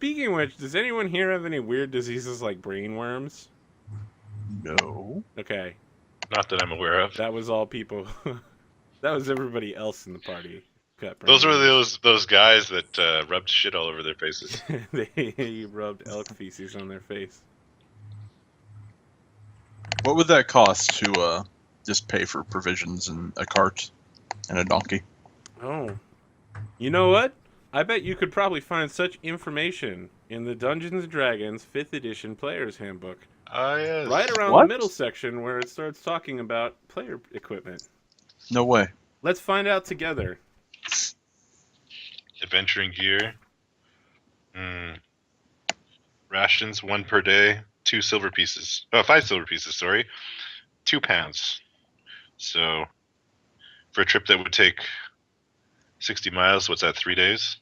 Speaking of which, does anyone here have any weird diseases like brain worms? No. Okay. Not that I'm aware of. That was all people. That was everybody else in the party. Those were those guys that rubbed shit all over their faces. They rubbed elk feces on their face. What would that cost to just pay for provisions and a cart and a donkey? Oh. You know what? I bet you could probably find such information in the Dungeons & Dragons 5th edition Player's Handbook. Ah, yes. Right around the middle section where it starts talking about player equipment. No way. Let's find out together. Adventuring gear. Rations, 1 per day. 2 silver pieces. Oh, 5 silver pieces, sorry. 2 pounds. So, for a trip that would take 60 miles, what's that, 3 days?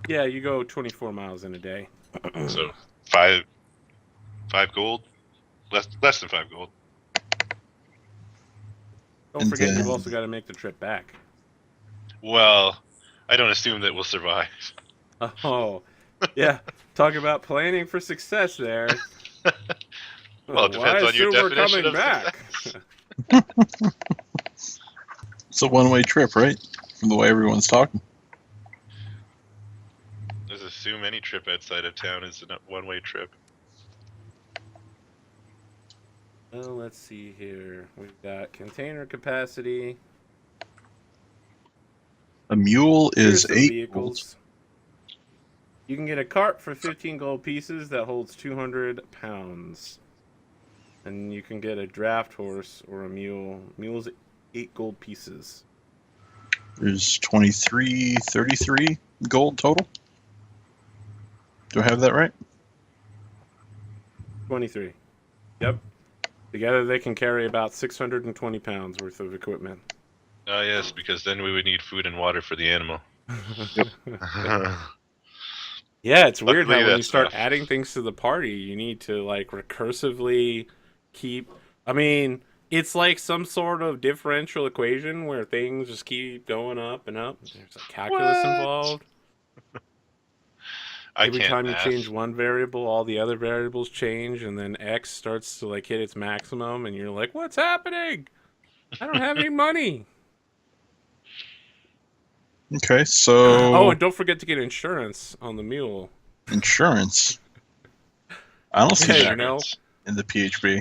Yeah, you go 24 miles in a day. So, 5 gold? Less than 5 gold. Don't forget, you've also got to make the trip back. Well, I don't assume that we'll survive. Oh, yeah. Talk about planning for success there. Well, it depends on your definition of success. It's a one-way trip, right? From the way everyone's talking. Just assume any trip outside of town is a one-way trip. Well, let's see here. We've got container capacity. A mule is 8 vehicles. You can get a cart for 15 gold pieces that holds 200 pounds. And you can get a draft horse or a mule. Mule's 8 gold pieces. There's 23, 33 gold total. Do I have that right? 23. Yep. Together they can carry about 620 pounds worth of equipment. Oh, yes, because then we would need food and water for the animal. Yeah, it's weird Luckily, how when you start enough. adding things to the party, you need to, like, recursively keep... I mean, it's like some sort of differential equation where things just keep going up and up. There's a calculus involved. Every time you change one variable, all the other variables change, and then X starts to, like, hit its maximum, and you're like, what's happening? I don't have any money. Okay, so... Oh, and don't forget to get insurance on the mule. Insurance? I don't see that in the PHB.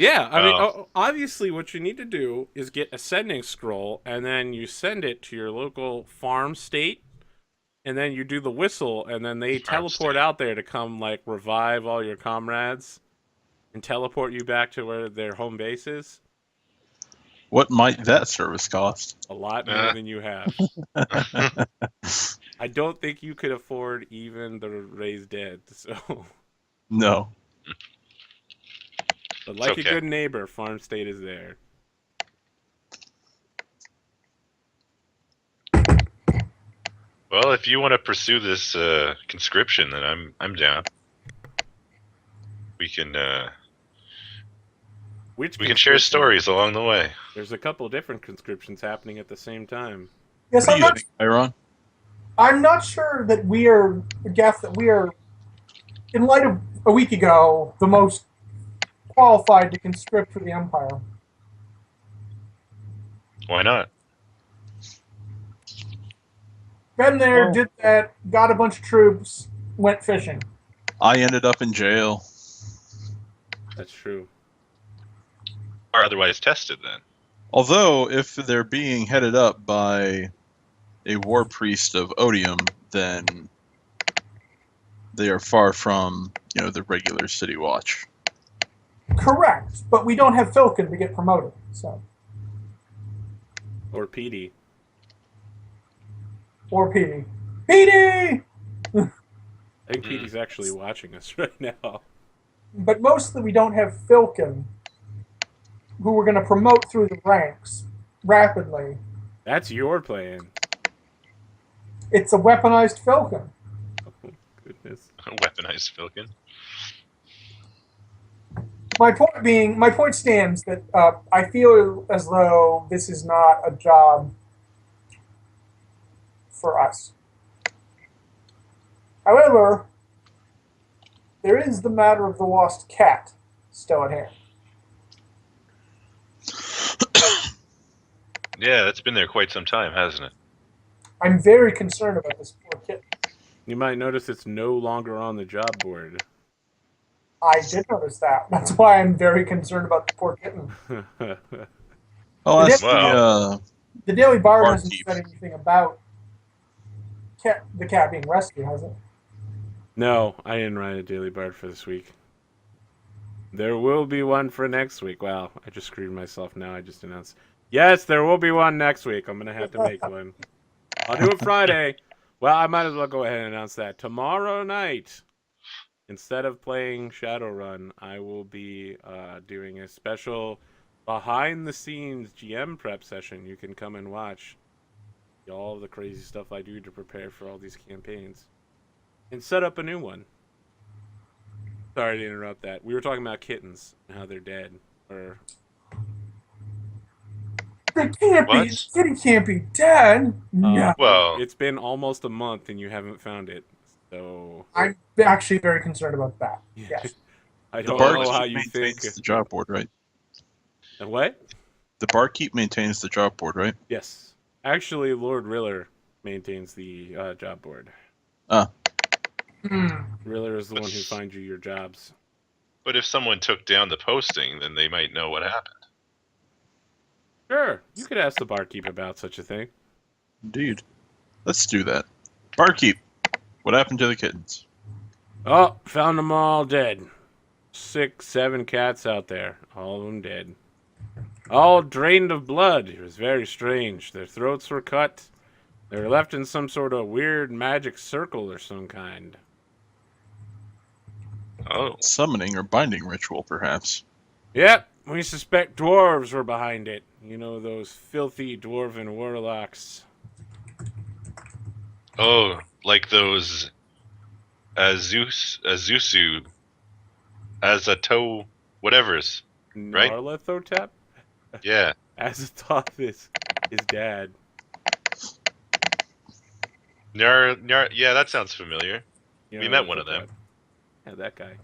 Yeah, I mean, obviously what you need to do is get a sending scroll, and then you send it to your local farm state, and then you do the whistle, and then they teleport out there to come, like, revive all your comrades and teleport you back to where their home base is. What might that service cost? A lot more than you have. I don't think you could afford even the raised dead, so... No. But like a good neighbor, farm state is there. Well, if you want to pursue this conscription, then I'm down. We can we can share stories along the way. There's a couple different conscriptions happening at the same time. Yes, what do you think, Iron? I'm not sure that we are, Jeff, that we are, in light of a week ago, the most qualified to conscript for the Empire. Why not? Been there, did that, got a bunch of troops, went fishing. I ended up in jail. That's true. Or otherwise tested, then. Although, if they're being headed up by a war priest of Odium, then they are far from, the regular city watch. Correct, but we don't have Filkin to get promoted, so. Or PD. Or PD. PD! I think PD's actually watching us right now. But mostly we don't have Filkin, who we're going to promote through the ranks rapidly. That's your plan. It's a weaponized Filkin. Oh, goodness. Weaponized Filkin. My point stands that I feel as though this is not a job for us. However, there is the matter of the lost cat still at hand. Yeah, that's been there quite some time, hasn't it? I'm very concerned about this poor kitten. You might notice it's no longer on the job board. I did notice that. That's why I'm very concerned about the poor kitten. I'll ask Wow. The Daily Bard hasn't Barkeep. said anything about the cat being rescued, has it? No, I didn't write a Daily Bard for this week. There will be one for next week. Wow, I just screwed myself now. I just announced. Yes, there will be one next week. I'm going to have to make one. I'll do it Friday. Well, I might as well go ahead and announce that. Tomorrow night, instead of playing Shadowrun, I will be doing a special behind-the-scenes GM prep session. You can come and watch all the crazy stuff I do to prepare for all these campaigns. And set up a new one. Sorry to interrupt that. We were talking about kittens and how they're dead. Or They can't What? be. Kitty can't be dead. No. Well- it's been almost a month and you haven't found it. So I'm actually very concerned about that. Yes. I The don't Bar- know how barkeep you think. maintains the job board, right? What? The barkeep maintains the job board, right? Yes. Actually, Lord Riller maintains the job board. Hmm. Riller is the one who finds you your jobs. But if someone took down the posting, then they might know what happened. Sure, you could ask the barkeep about such a thing. Indeed. Let's do that. Barkeep, what happened to the kittens? Oh, found them all dead. 6, 7 cats out there. All of them dead. All drained of blood. It was very strange. Their throats were cut. They were left in some sort of weird magic circle or some kind. Oh, Summoning or binding ritual, perhaps. Yep, we suspect dwarves were behind it. You know, those filthy dwarven warlocks. oh, like those Azusu, Azato, whatever's. Right? Narlathotep? Yeah. Azathoth is his dad. Yeah, that sounds familiar. You We know, met one of them. Yeah, that guy.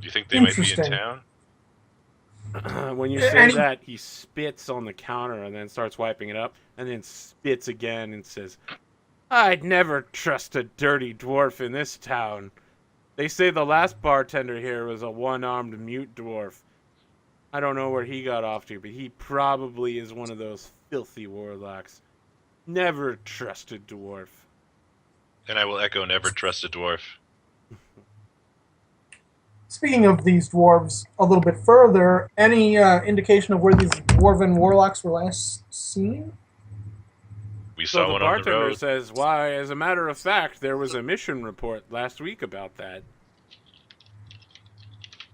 Do you think they might be in Interesting. town? When you say Any- that, he spits on the counter and then starts wiping it up, and then spits again and says, I'd never trust a dirty dwarf in this town. They say the last bartender here was a one-armed mute dwarf. I don't know where he got off to, but he probably is one of those filthy warlocks. Never trust a dwarf. And I will echo never trust a dwarf. Speaking of these dwarves, a little bit further, any indication of where these dwarven warlocks were last seen? We So saw the one on the bartender road. says, why, as a matter of fact, there was a mission report last week about that.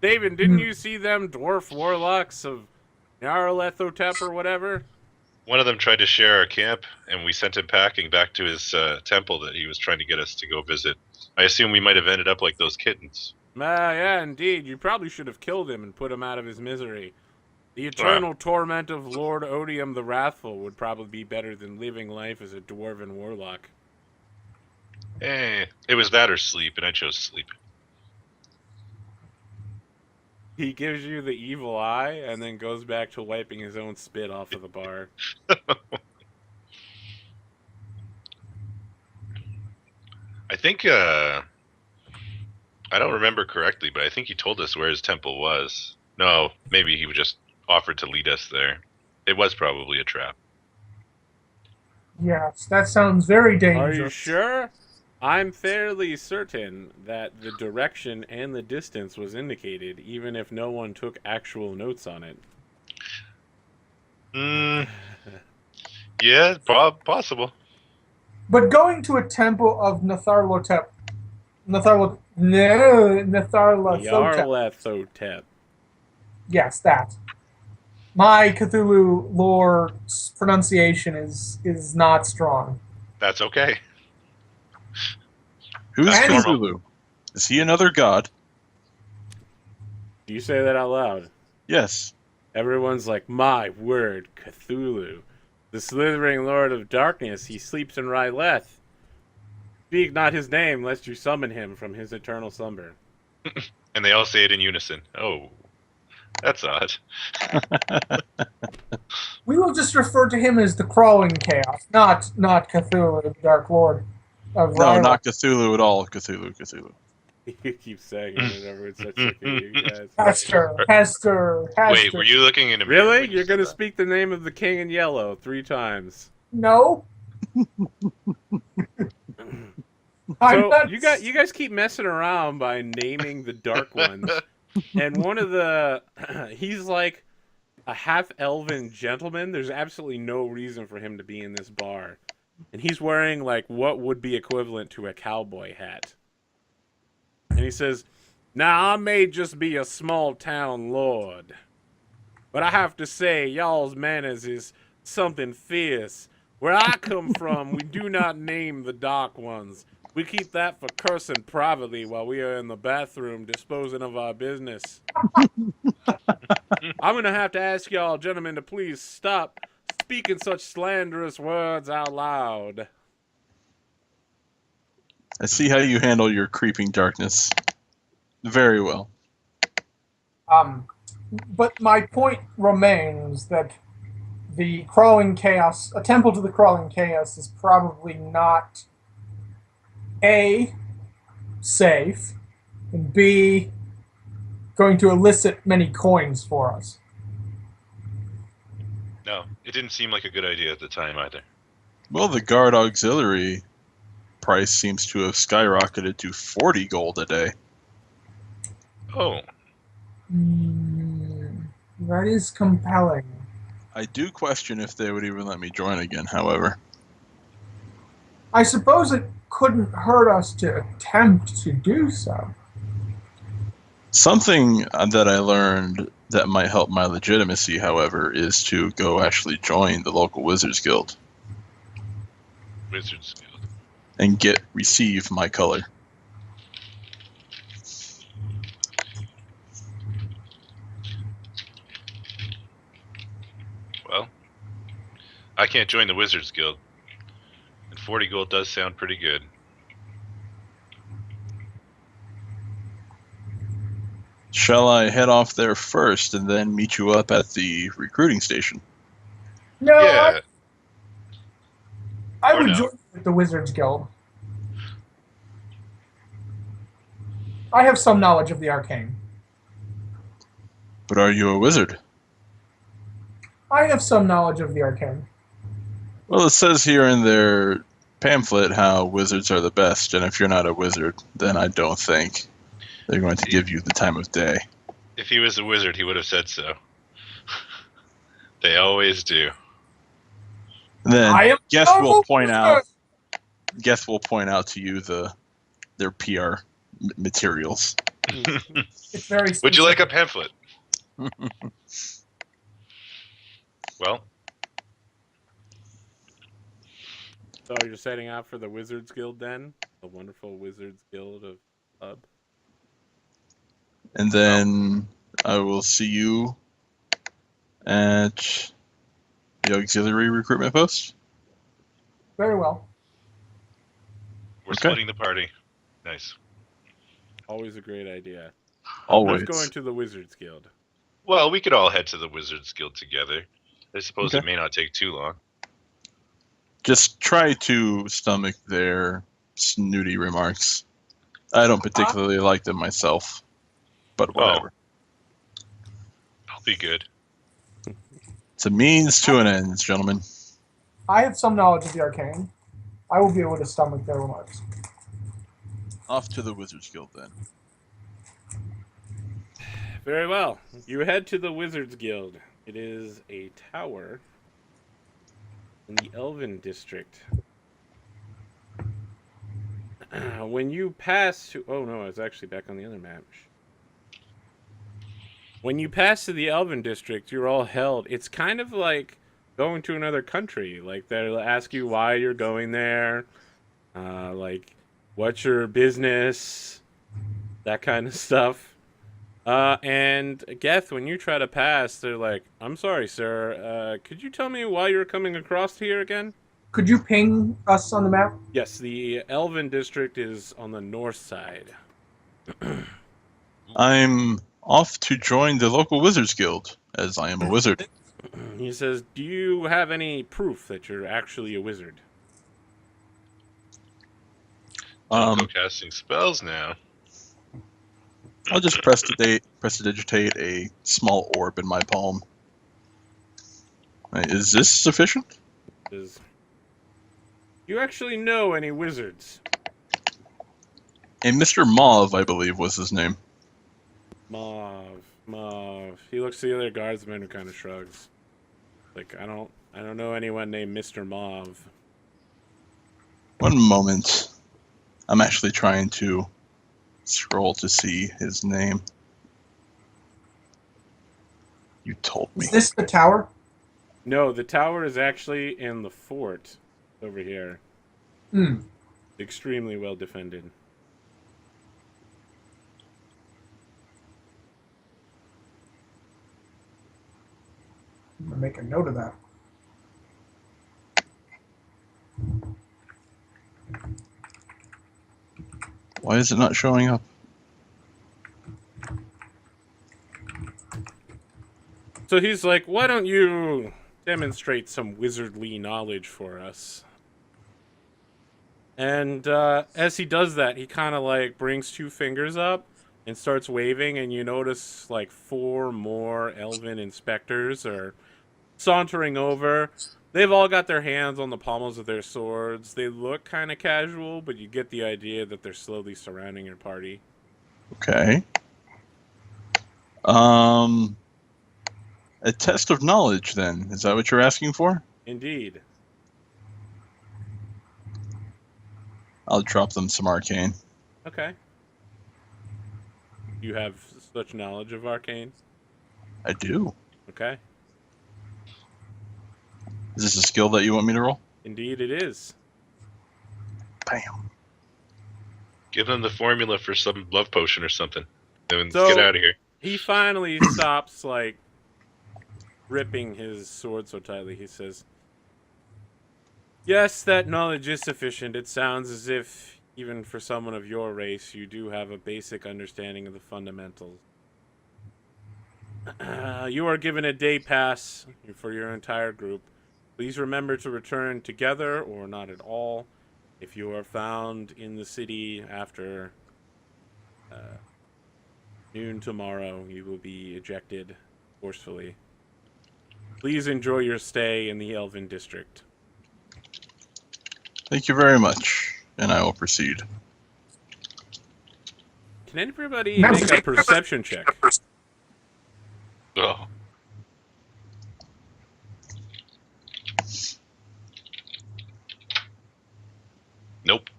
David, didn't you see them dwarf warlocks of Nyarlathotep or whatever? One of them tried to share our camp, and we sent him packing back to his temple that he was trying to get us to go visit. I assume we might have ended up like those kittens. Yeah, indeed. You probably should have killed him and put him out of his misery. The eternal torment of Lord Odium the Wrathful would probably be better than living life as a dwarven warlock. It was that or sleep, and I chose sleep. He gives you the evil eye and then goes back to wiping his own spit off of the bar. I think, I don't remember correctly, but I think he told us where his temple was. No, maybe he just offered to lead us there. It was probably a trap. Yes, that sounds very Are dangerous. you sure? I'm fairly certain that the direction and the distance was indicated, even if no one took actual notes on it. Yeah, possible. But going to a temple of Natharlathotep, Nyarlathotep. yes, that. My Cthulhu lore's pronunciation is not strong. That's okay. Who's That's normal. Cthulhu? Is he another god? Do you say that out loud? Yes. Everyone's like, my word, Cthulhu. The slithering lord of darkness, he sleeps in Ryleth. Speak not his name, lest you summon him from his eternal slumber. And they all say it in unison. Oh, that's odd. We will just refer to him as the Crawling Chaos, not Cthulhu, the Dark Lord of No, Ryleth. not Cthulhu at all. Cthulhu. You keep saying it whenever it's such sick of you guys. Hester. Wait, were you looking in a mirror Really? when you You're said going to that? speak the name of the king in yellow 3 times. No. So you guys keep messing around by naming the dark ones. And one of the he's like a half elven gentleman. There's absolutely no reason for him to be in this bar. And he's wearing like what would be equivalent to a cowboy hat. And he says, "Now I may just be a small town lord, but I have to say y'all's manners is something fierce. Where I come from, we do not name the dark ones. We keep that for cursing privately while we are in the bathroom disposing of our business. I'm going to have to ask y'all, gentlemen, to please stop speaking such slanderous words out loud." I see how you handle your creeping darkness. Very well. But my point remains that the Crawling Chaos, a temple to the Crawling Chaos, is probably not A, safe, and B, going to elicit many coins for us. No, it didn't seem like a good idea at the time either. Well, the guard auxiliary price seems to have skyrocketed to 40 gold a day. Oh, That is compelling. I do question if they would even let me join again, however. I suppose it couldn't hurt us to attempt to do so. Something that I learned that might help my legitimacy, however, is to go actually join the local Wizards Guild Wizards Guild. and receive my color. Well, I can't join the Wizards Guild. And 40 gold does sound pretty good. Shall I head off there first and then meet you up at the recruiting station? No, Yeah, I Or would no. join the Wizards Guild. I have some knowledge of the arcane. But are you a wizard? I have some knowledge of the arcane. Well, it says here in their pamphlet how wizards are the best, and if you're not a wizard, then I don't think they're going to give you the time of day. if he was a wizard, he would have said so. They always do. And then I am guess no we'll point wizard! out to you their PR materials. It's very specific. Would you like a pamphlet? Well, So you're setting out for the Wizards Guild then? The wonderful Wizards Guild of Hub. And then I will see you at the auxiliary recruitment post. Very well. we're Okay. splitting the party. Nice. Always a great idea. Always. Who's going to the Wizards Guild? Well, we could all head to the Wizards Guild together. I suppose Okay. it may not take too long. Just try to stomach their snooty remarks. I don't particularly like them myself, but whatever. I'll be good. It's a means to an end, gentlemen. I have some knowledge of the arcane. I will be able to stomach their remarks. Off to the Wizards Guild then. Very well. You head to the Wizards Guild. It is a tower in the Elven District. When you pass to... Oh, no, I was actually back on the other map. When you pass to the Elven District, you're all held. It's kind of like going to another country. Like, they'll ask you why you're going there. Like, what's your business? That kind of stuff. And Geth, when you try to pass, they're like, "I'm sorry, sir. Could you tell me why you're coming across here again?" Could you ping us on the map? Yes, the Elven district is on the north side. I'm off to join the local Wizards Guild, as I am a wizard. He says, "Do you have any proof that you're actually a wizard?" I'll go casting spells now. I'll just prestidigitate a small orb in my palm. Is this sufficient? Says, "Do you actually know any wizards?" And Mr. Mauve, I believe, was his name. Mauve. He looks to the other guardsman who kind of shrugs. Like, I don't know anyone named Mr. Mauve. One moment. I'm actually trying to scroll to see his name. You told me. Is this the tower? No, the tower is actually in the fort over here. Hmm. Extremely well defended. I'm gonna make a note of that. Why is it not showing up? So he's like, "Why don't you demonstrate some wizardly knowledge for us?" And as he does that, he kind of like brings two fingers up and starts waving, and you notice like 4 more elven inspectors are sauntering over. They've all got their hands on the pommels of their swords. They look kind of casual, but you get the idea that they're slowly surrounding your party. Okay. A test of knowledge, then. Is that what you're asking for? Indeed. I'll drop them some arcane. Okay. You have such knowledge of arcane? I do. Okay. Is this a skill that you want me to roll? Indeed it is. Bam. Give them the formula for some love potion or something. Then So- let's get out of here. He finally stops, like, gripping his sword so tightly. He says, "Yes, that knowledge is sufficient. It sounds as if, even for someone of your race, you do have a basic understanding of the fundamentals. You are given a day pass for your entire group. Please remember to return together or not at all. If you are found in the city after noon tomorrow, you will be ejected forcefully. Please enjoy your stay in the Elven District." Thank you very much. And I will proceed. Can anybody make a perception check? Oh, nope.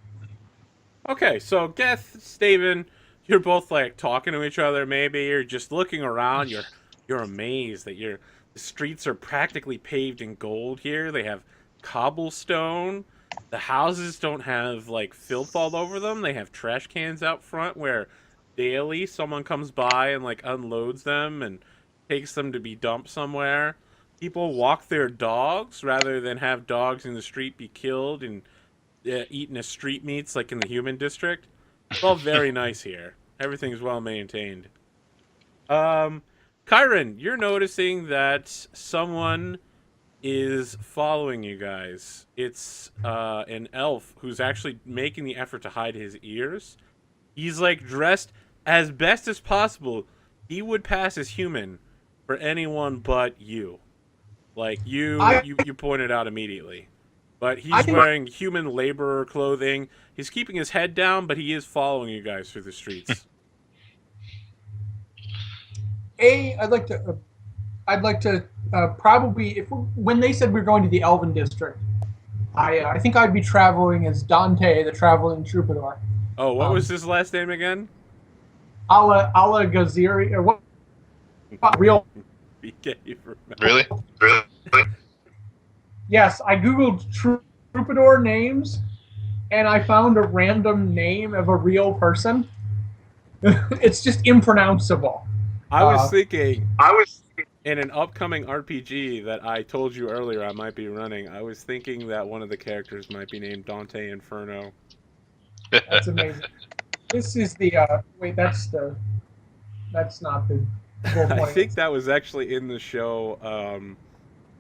Okay, so Geth, Staven, you're both like talking to each other. Maybe you're just looking around. You're amazed that the streets are practically paved in gold here. They have cobblestone. The houses don't have like filth all over them. They have trash cans out front where daily someone comes by and like unloads them and takes them to be dumped somewhere. People walk their dogs rather than have dogs in the street be killed and eaten as street meats like in the human district. It's all very nice here. Everything's well maintained. Kyron, you're noticing that someone is following you guys. It's an elf who's actually making the effort to hide his ears. He's like dressed as best as possible. He would pass as human for anyone but you. Like you pointed out immediately. But he's wearing human laborer clothing. He's keeping his head down, but he is following you guys through the streets. I'd like to probably when they said we're going to the Elven District, I think I'd be traveling as Dante, the traveling troubadour. Oh, what was his last name again? Ala Gaziri, or what? Real? BK, you remember. Really? Yes, I googled troubadour names, and I found a random name of a real person. It's just impronounceable. I was thinking in an upcoming RPG that I told you earlier I might be running, I was thinking that one of the characters might be named Dante Inferno. That's amazing. This is the wait. That's not the role I playing. think that was actually in the show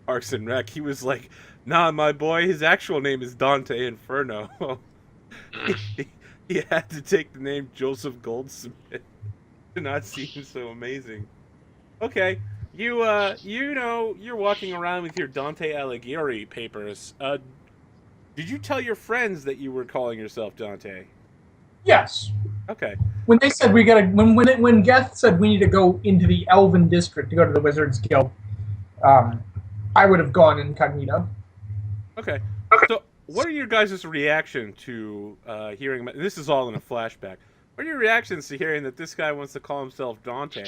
Parks and Rec. He was like, "Nah, my boy, his actual name is Dante Inferno." he had to take the name Joseph Goldsmith to not seem so amazing. Okay, you know, you're walking around with your Dante Alighieri papers. Did you tell your friends that you were calling yourself Dante? Yes. Okay. When they said we gotta, when Geth said we need to go into the Elven District to go to the Wizards Guild, I would have gone incognito. Okay. So, what are your guys' reaction to hearing? This is all in a flashback. What are your reactions to hearing that this guy wants to call himself Dante?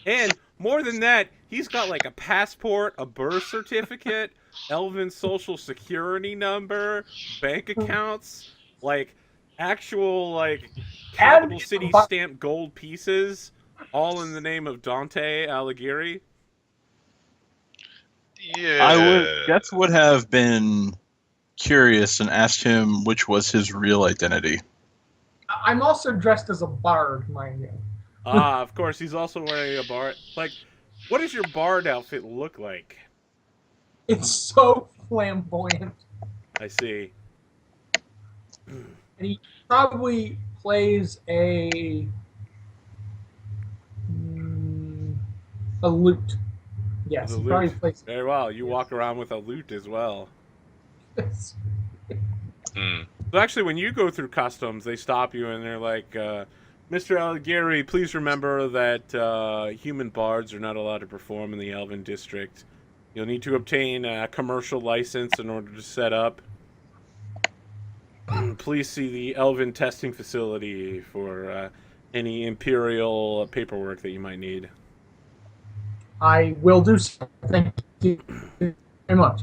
And more than that, he's got like a passport, a birth certificate, Elven social security number, bank accounts, like actual like capital city stamped gold pieces, all in the name of Dante Alighieri. Yeah. Geth would have been curious and asked him which was his real identity. I'm also dressed as a bard, mind you. Of course, he's also wearing a bard. Like, what does your bard outfit look like? It's so flamboyant. I see. And he probably plays a lute. Yes, The he lute. probably plays. Very well. You walk around with a lute as well. So actually, when you go through customs, they stop you and they're like, Mr. Alighieri, please remember that human bards are not allowed to perform in the Elven District. You'll need to obtain a commercial license in order to set up. Please see the Elven testing facility for any Imperial paperwork that you might need. I will do so. Thank you very much.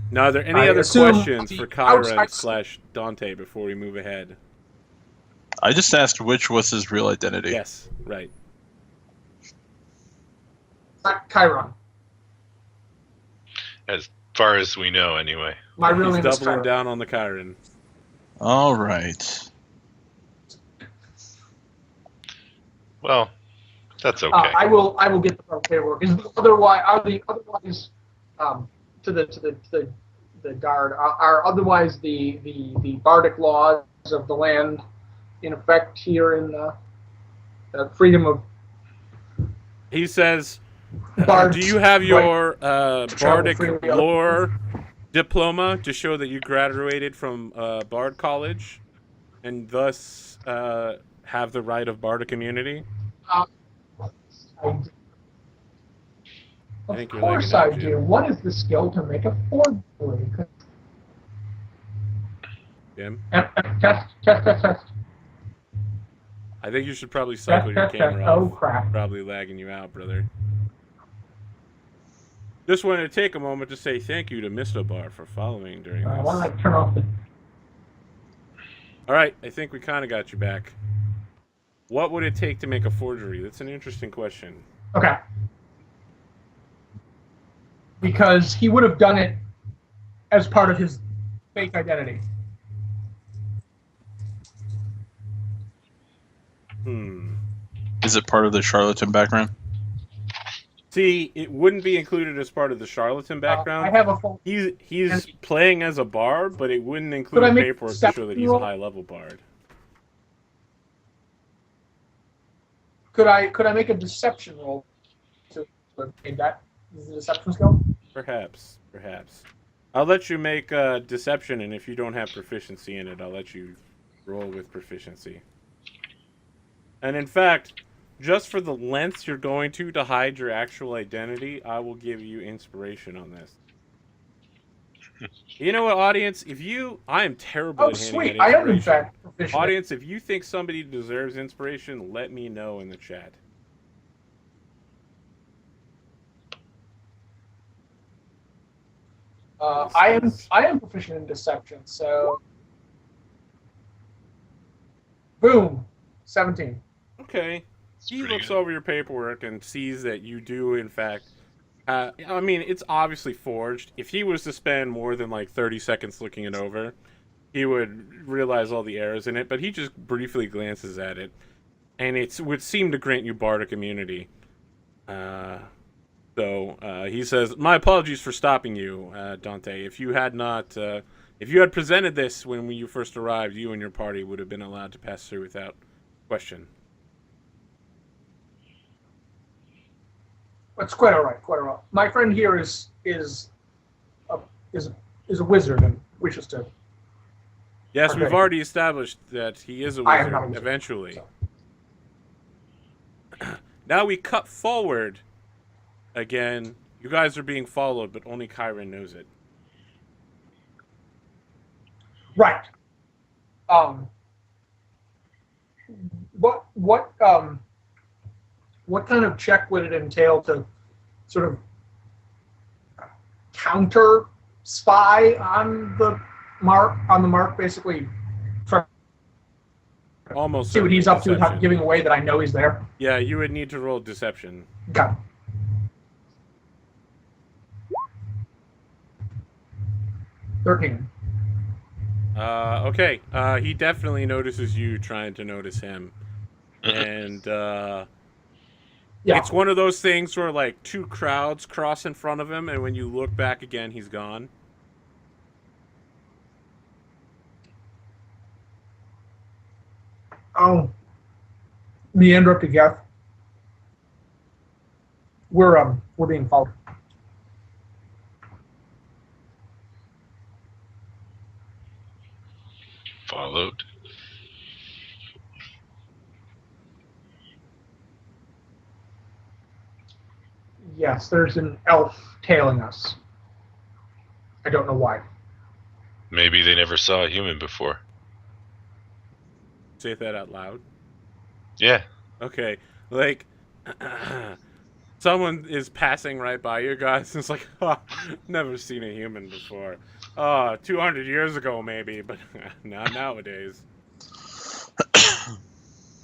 Now, are there any other questions for Kyron / Dante before we move ahead? I just asked which was his real identity. Yes, right. Chiron. As far as we know, anyway. My real He's name is doubling Chiron. down on the Kyron. All right. Well, that's okay. I will get the paperwork. Otherwise, to the guard are otherwise the bardic laws of the land in effect here in the freedom of. He says, Bards do you have your bardic freely lore diploma to show that you graduated from Bard College and thus have the right of bardic immunity? Of course I do. What is the skill to make a forgery? Jim? Test. I think you should probably cycle your camera off. Oh, crap. Probably lagging you out, brother. Just wanted to take a moment to say thank you to Mistobar for following during this. Why don't I turn off the... All right, I think we kind of got you back. What would it take to make a forgery? That's an interesting question. Okay. Because he would have done it as part of his fake identity. Is it part of the charlatan background? See, it wouldn't be included as part of the charlatan background. I have a full... He's playing as a bard, but it wouldn't include paperwork to show that he's a high-level bard. Could I make a deception roll to obtain that? Is it a deception skill? Perhaps. I'll let you make deception, and if you don't have proficiency in it, I'll let you roll with proficiency. And in fact, just for the lengths you're going to hide your actual identity, I will give you inspiration on this. You know what, audience? I am terrible at handing out inspiration. I am in fact proficient. Audience, if you think somebody deserves inspiration, let me know in the chat. I am proficient in deception, so boom, 17. Okay. he pretty looks good. over your paperwork and sees that you do, in fact. I mean, it's obviously forged. If he was to spend more than like 30 seconds looking it over, he would realize all the errors in it. But he just briefly glances at it, and it would seem to grant you bardic immunity. He says, "My apologies for stopping you, Dante. If you had not, if you had presented this when you first arrived, you and your party would have been allowed to pass through without question." It's quite all right. Quite all right. My friend here is a wizard and wishes to. Yes, Okay. we've already established that he is a I am wizard. not a wizard, Eventually. so. Now we cut forward. Again, you guys are being followed, but only Kyron knows it. Right. What kind of check would it entail to sort of counter spy on the mark, basically try to Almost see what he's up to deception. without giving away that I know he's there? Yeah, you would need to roll deception. Got it. $13. Okay. He definitely notices you trying to notice him. And Yeah. it's one of those things where like two crowds cross in front of him, and when you look back again, he's gone. Oh, meander up to Geth. We're being followed. Followed. Yes, there's an elf tailing us. I don't know why. Maybe they never saw a human before. Say that out loud. Yeah. Okay, like someone is passing right by you guys, and it's like, oh, never seen a human before. 200 years ago maybe, but not nowadays.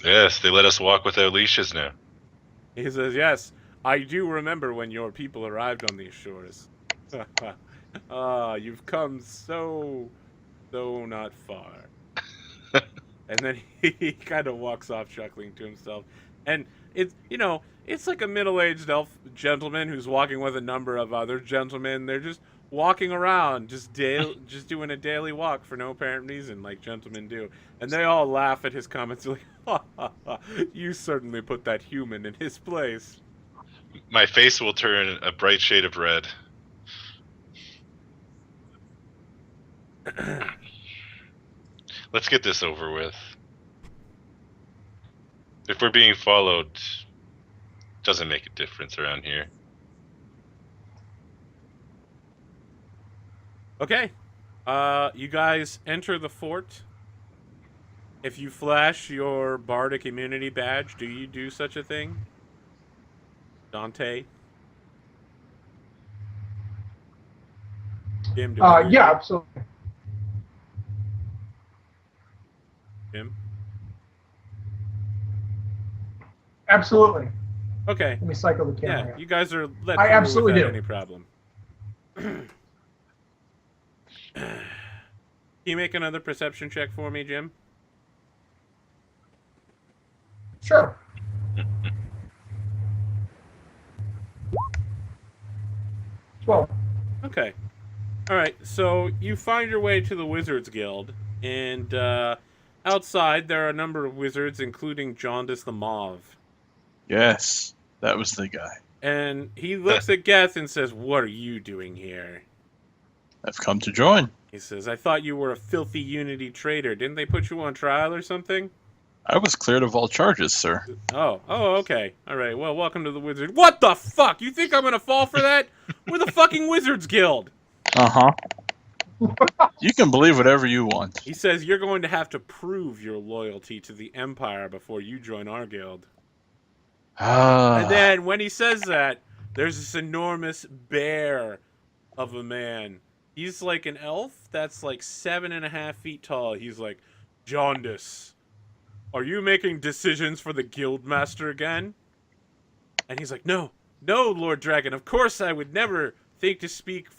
Yes, they let us walk without leashes now. He says, "Yes, I do remember when your people arrived on these shores. You've come so not far." And then he kind of walks off chuckling to himself. And it's like a middle-aged elf gentleman who's walking with a number of other gentlemen. They're just walking around, just doing a daily walk for no apparent reason, like gentlemen do. And they all laugh at his comments, like, "Ha ha ha! You certainly put that human in his place." My face will turn a bright shade of red. Let's get this over with. If we're being followed, doesn't make a difference around here. Okay. You guys enter the fort. If you flash your bardic immunity badge, do you do such a thing? Dante? Jim, Yeah, absolutely. Jim? Absolutely. Okay. Let me cycle the camera. Yeah, you guys are let I through absolutely without do. any problem. Can you make another perception check for me, Jim? Sure. Well, Okay. All right. So you find your way to the Wizards Guild, and outside there are a number of wizards, including Jaundice the Mauve. Yes, that was the guy. And he looks at Geth and says, "What are you doing here?" I've come to join. He says, "I thought you were a filthy Unity traitor. Didn't they put you on trial or something?" I was cleared of all charges, sir. Oh, okay. All right. Well, welcome to the Wizard. What the fuck? You think I'm gonna fall for that? We're the fucking Wizards Guild. Uh-huh. You can believe whatever you want. He says you're going to have to prove your loyalty to the Empire before you join our guild. And then when he says that, there's this enormous bear of a man. He's like an elf that's like 7.5 feet tall. He's like, "Jaundice, are you making decisions for the Guildmaster again? And he's like, no, Lord Dragon, of course I would never think to speak